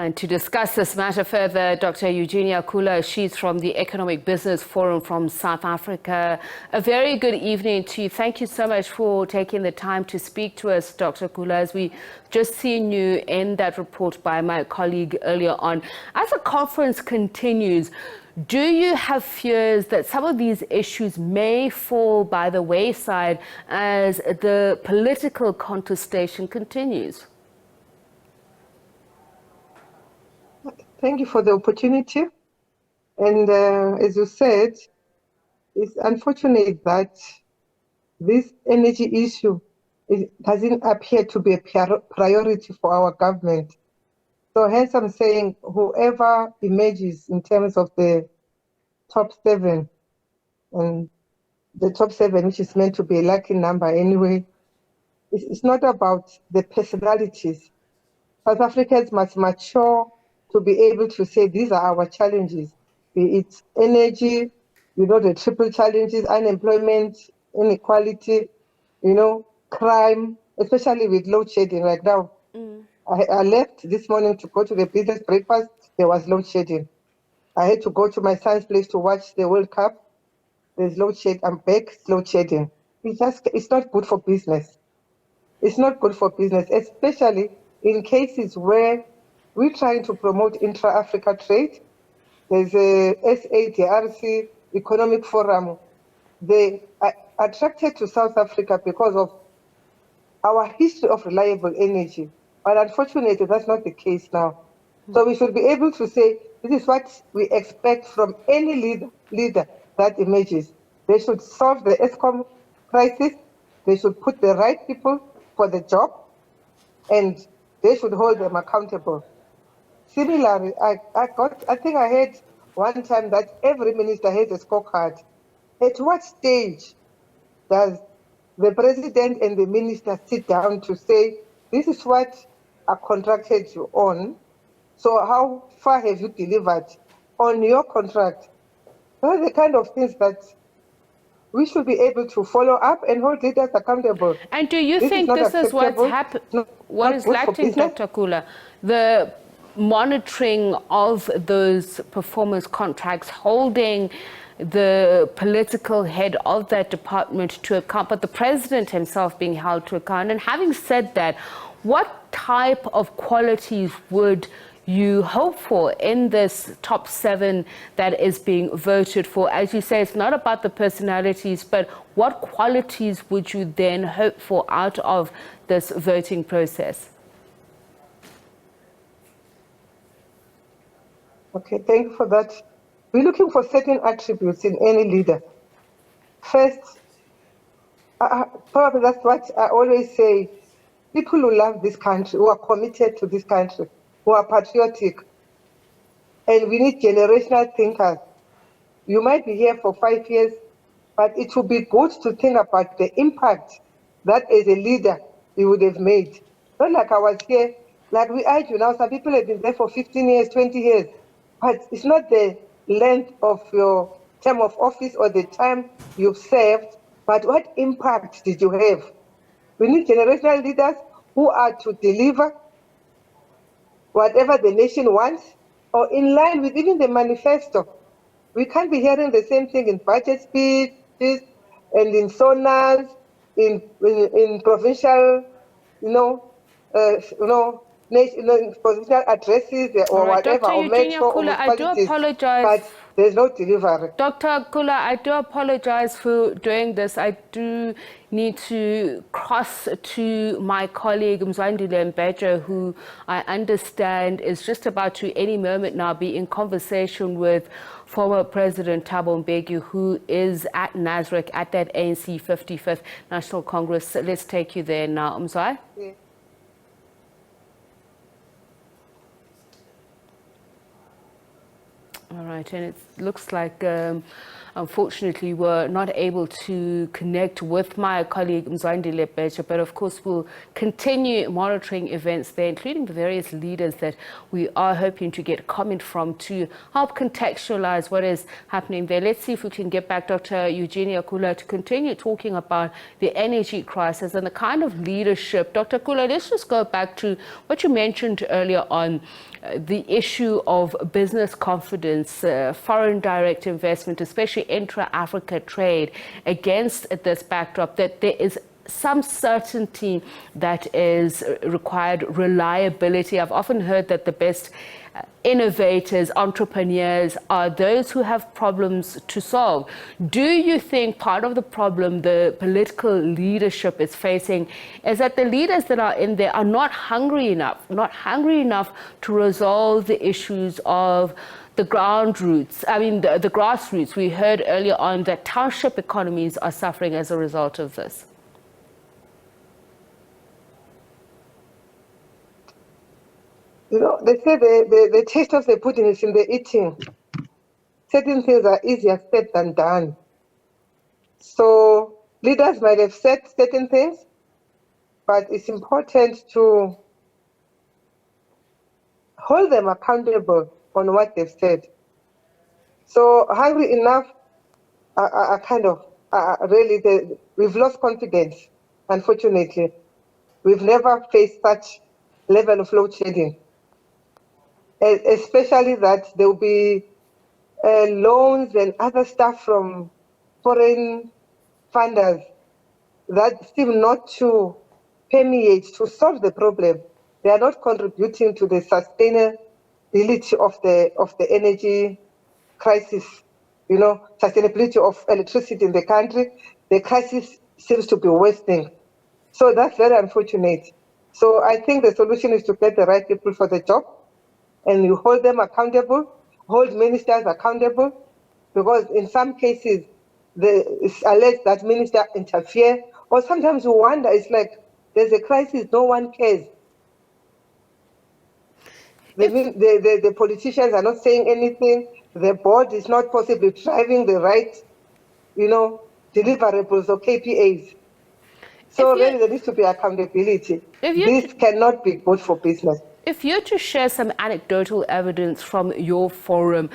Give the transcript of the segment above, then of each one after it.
And to discuss this matter further, Dr. Eugenia Kula, she's from the Economic Business Forum from South Africa. A very good evening to you. Thank you so much for taking the time to speak to us, Dr. Kula, as we just seen you in that report by my colleague earlier on. As the conference continues, do you have fears that some of these issues may fall by the wayside as the political contestation continues? Thank you for the opportunity. And as you said, it's unfortunate that this energy issue doesn't appear to be a priority for our government. So hence I'm saying whoever emerges in terms of the top 7, and the top 7, which is meant to be a lucky number anyway, it's not about the personalities. South Africans must mature to be able to say these are our challenges, be it energy, the triple challenges, unemployment, inequality, crime, especially with load shedding right now. I left this morning to go to the business breakfast. There was load shedding. I had to go to my son's place to watch the World Cup. There's load shedding. I'm back, load shedding. It's not good for business. It's not good for business, especially in cases where we're trying to promote intra-Africa trade. There's a SABC Economic Forum. They are attracted to South Africa because of our history of reliable energy. But unfortunately, that's not the case now. So we should be able to say, this is what we expect from any leader that emerges. They should solve the ESCOM crisis. They should put the right people for the job, and they should hold them accountable. Similarly, I think I heard one time that every minister has a scorecard. At what stage does the president and the minister sit down to say, this is what I contracted you on, so how far have you delivered on your contract? Those are the kind of things that we should be able to follow up and hold leaders accountable. And do you think this is what's happened? What is lacking, Dr. Kula? The monitoring of those performance contracts, holding the political head of that department to account, but the president himself being held to account. And having said that, what type of qualities would you hope for in this top 7 that is being voted for? As you say, it's not about the personalities, but what qualities would you then hope for out of this voting process? Okay, thank you for that. We're looking for certain attributes in any leader. First, probably that's what I always say, people who love this country, who are committed to this country, who are patriotic. And we need generational thinkers. You might be here for 5 years, but it would be good to think about the impact that as a leader you would have made. Not like I was here, like we argue now, some people have been there for 15 years, 20 years, but it's not the length of your term of office or the time you've served, but what impact did you have? We need generational leaders who are to deliver whatever the nation wants, or in line with even the manifesto. We can't be hearing the same thing in budget speeches and in sonars, in provincial, provincial addresses or whatever, or metro or municipalities, but there's no delivery. Dr. Kula, I do apologize for doing this. I do need to cross to my colleague Mzwandile Mbejo, who I understand is just about to any moment now be in conversation with former President Thabo Mbeki, who is at Nasrec at that ANC 55th National Congress. So let's take you there now, Mzwa. Yeah. All right, and it looks like, unfortunately, we're not able to connect with my colleague Mzwandile Beja, but of course we'll continue monitoring events there, including the various leaders that we are hoping to get comment from to help contextualize what is happening there. Let's see if we can get back Dr. Eugenia Kula to continue talking about the energy crisis and the kind of leadership. Dr. Kula, let's just go back to what you mentioned earlier on, the issue of business confidence, foreign direct investment, especially intra-Africa trade, against this backdrop that there is some certainty that is required, reliability. I've often heard that the best innovators, entrepreneurs are those who have problems to solve. Do you think part of the problem the political leadership is facing is that the leaders that are in there are not hungry enough to resolve the issues of the ground roots, the grassroots? We heard earlier on that township economies are suffering as a result of this. You know, they say the taste of the pudding is in the eating. Certain things are easier said than done. So leaders might have said certain things, but it's important to hold them accountable on what they've said. So hungry enough are kind of really, we've lost confidence, unfortunately. We've never faced such level of load shedding, especially that there will be loans and other stuff from foreign funders that seem not to permeate to solve the problem. They are not contributing to the sustainability of the energy crisis. You know, sustainability of electricity in the country. The crisis seems to be worsening. So that's very unfortunate. So I think the solution is to get the right people for the job, and you hold them accountable, hold ministers accountable, because in some cases, it's alleged that ministers interfere, or sometimes you wonder, it's like there's a crisis, no one cares. The politicians are not saying anything, the board is not possibly driving the right, deliverables or KPAs. So really there needs to be accountability. This cannot be good for business. If you're to share some anecdotal evidence from your forum,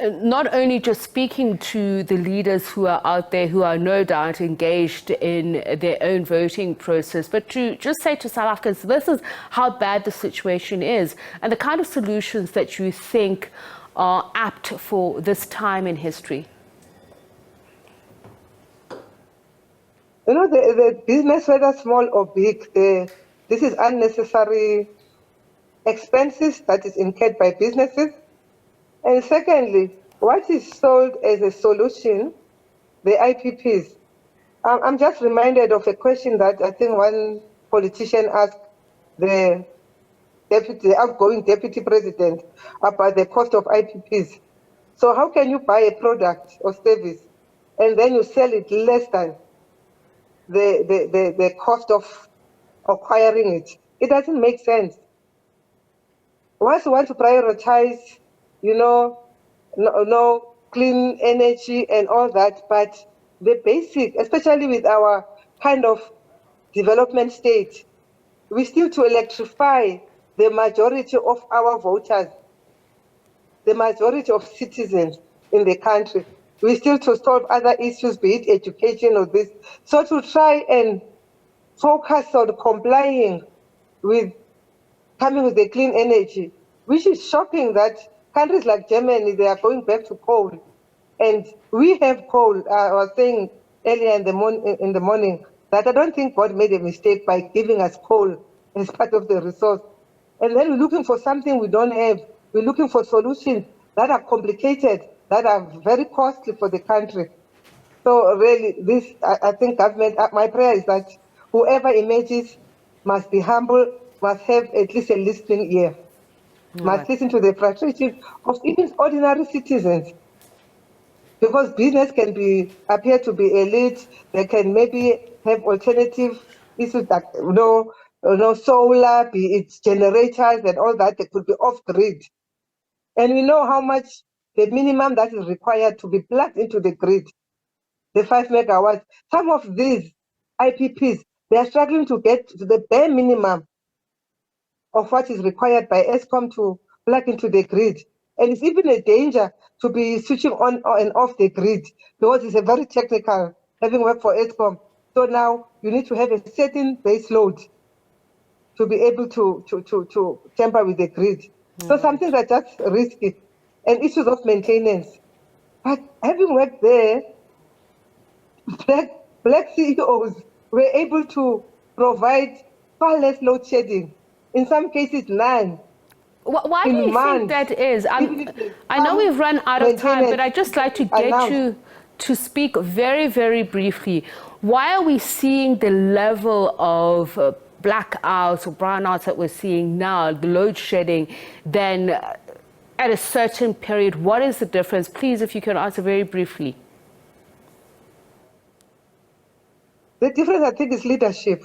not only just speaking to the leaders who are out there who are no doubt engaged in their own voting process, but to just say to South Africans, this is how bad the situation is and the kind of solutions that you think are apt for this time in history. You know, the business, whether small or big, this is unnecessary expenses that is incurred by businesses. And secondly, what is sold as a solution, the IPPs. I'm just reminded of a question that I think one politician asked the outgoing deputy president about the cost of IPPs. So how can you buy a product or service and then you sell it less than the cost of acquiring it? It doesn't make sense. Once you want to prioritize, no clean energy and all that, but the basic, especially with our kind of development state, we still to electrify the majority of our voters, the majority of citizens in the country. We still to solve other issues, be it education or this. So to try and focus on complying with coming with the clean energy, which is shocking that countries like Germany, they are going back to coal. And we have coal. I was saying earlier in the morning that I don't think God made a mistake by giving us coal as part of the resource. And then we're looking for something we don't have. We're looking for solutions that are complicated, that are very costly for the country. So really, I think government, my prayer is that whoever emerges must be humble, must have at least a listening ear, must listen to the frustrations of even ordinary citizens. Because business can appear to be elite, they can maybe have alternative issues like solar, be it generators and all that, they could be off grid. And we know how much the minimum that is required to be plugged into the grid, the 5 megawatts. Some of these IPPs, they are struggling to get to the bare minimum of what is required by ESCOM to plug into the grid. And it's even a danger to be switching on and off the grid because it's a very technical, having worked for ESCOM. So now you need to have a certain base load to be able to tamper with the grid. So some things are just risky and issues of maintenance. But having worked there, black CEOs were able to provide far less load shedding. In some cases, none. Why do you think that is? I know we've run out of time, but I'd just like to get you to speak very, very briefly. Why are we seeing the level of blackouts or brownouts that we're seeing now, the load shedding, than at a certain period? What is the difference? Please, if you can answer very briefly. The difference, I think, is leadership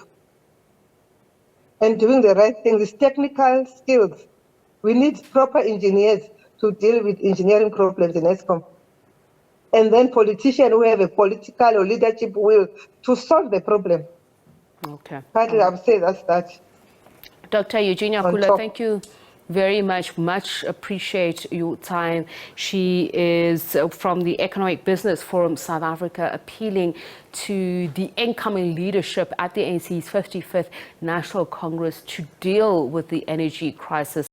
and doing the right thing. It's technical skills. We need proper engineers to deal with engineering problems in ESCOM. And then politicians who have a political or leadership will to solve the problem. Okay. Partly, I would say that's that. Dr. Eugenia Kula, thank you very much. Much appreciate your time. She is from the Economic Business Forum South Africa, appealing to the incoming leadership at the ANC's 55th National Congress to deal with the energy crisis.